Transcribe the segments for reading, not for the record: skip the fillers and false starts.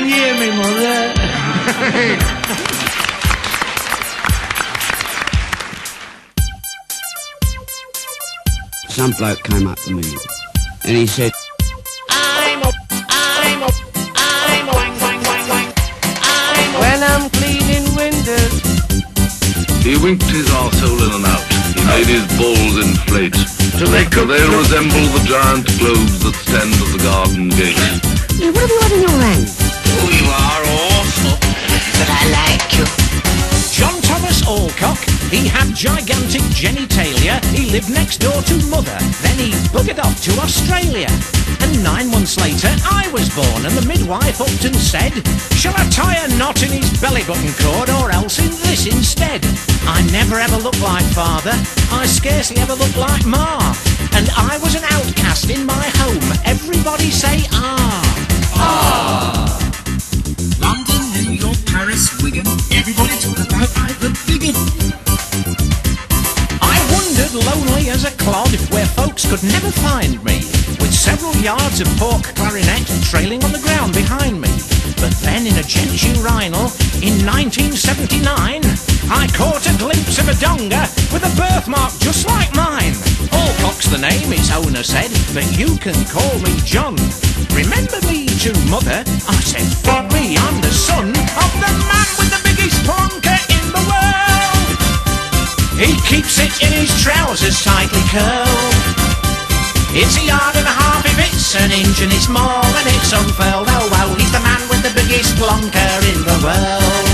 you hear me, Mother? Some bloke came up to me and he said, When I'm cleaning windows. He winked his arsehole in and out. He made his balls inflate, till they resemble the giant globes that stand at the garden gate. Yeah, what have you had in your hand? Oh, you are awful, but I like you. John Thomas Alcock, he had gigantic genitalia. He lived next door to Mother, then he buggered off to Australia. And 9 months later, I was born, and the midwife upped and said, shall I tie a knot in his belly button cord, or else in this instead? I never ever looked like father, I scarcely ever looked like ma, and I was an outcast in my home. Everybody say ah. Ah. London, New York, Paris, Wigan, everybody talk about Ivor Biggun. I wandered lonely as a clod where folks could never find me, with several yards of pork clarinet trailing on the ground behind me. But then in a gent urinal in 1979, I caught a glimpse of a donga with a birthmark just like mine. Alcock's the name, its owner said, but you can call me John. Remember me to Mother? I said, fuck me, I'm the son of the man with the biggest plonker in the world. He keeps it in his trousers tightly curled. It's a yard and a half if it's an inch, and it's more when it's unfurled. Oh, oh, he's the man with the biggest plonker in the world.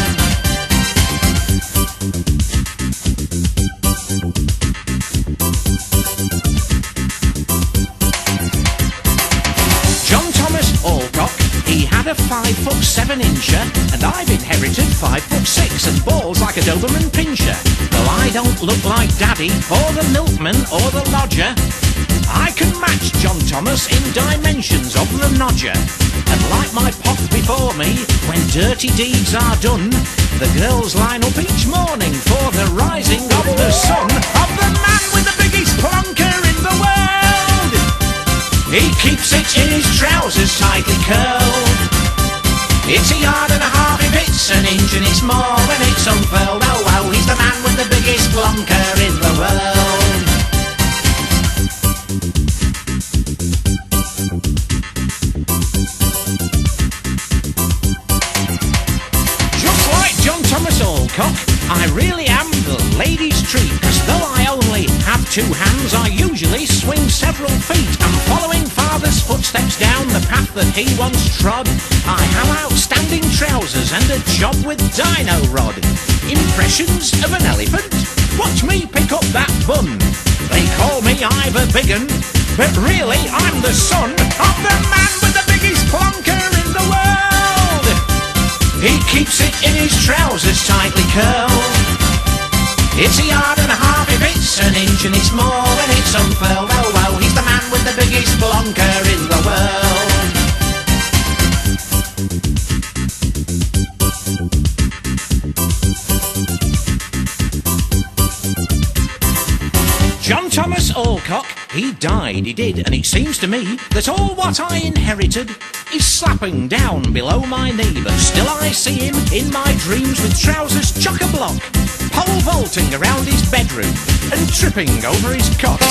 John Thomas Alcock, he had a 5'7" incher, and I've inherited 5'6" and balls like a Doberman pinscher. Though I don't look like Daddy, or the milkman, or the lodger, I can match John Thomas in dimensions of the nodger. And like my pop before me, when dirty deeds are done, the girls line up each morning for the rising of the sun of the man with the biggest plonker in the world. He keeps it in his trousers tightly curled. It's a yard and a half if it's an inch, and it's more when it's unfurled. Oh, oh, he's the man with the biggest plonker in the world. Just like John Thomas Alcock, I really am the ladies' treat, 'cause though I only have 2 hands, I usually swing several feet. I'm following father's footsteps down the path that he once trod. I have outstanding trousers and a job with dino rod. Impressions of an elephant? Watch me pick up that bun. They call me Ivor Biggun, but really I'm the son of the man with the biggest plonker in the world. He keeps it in his trousers tightly curled. It's a yard and a half if it's an inch, and it's more when it's unfurled. Oh, oh, he's the man with the biggest plonker in the world. John Thomas Alcock, he died, he did, and it seems to me that all what I inherited is slapping down below my knee. But still I see him in my dreams with trousers chock-a-block, pole vaulting around his bedroom and tripping over his cock.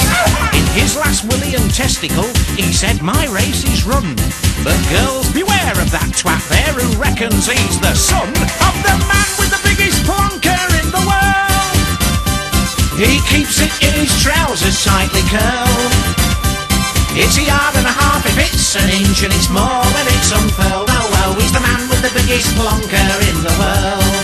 In his last willy and testicle, he said my race is run. But girls, beware of that twat there who reckons he's the son of the man with the biggest plonker in the world. He keeps it in his trousers tightly curled. It's a yard and a half if it's an inch, and it's more when it's unfurled. Oh, oh, he's the man with the biggest plonker in the world.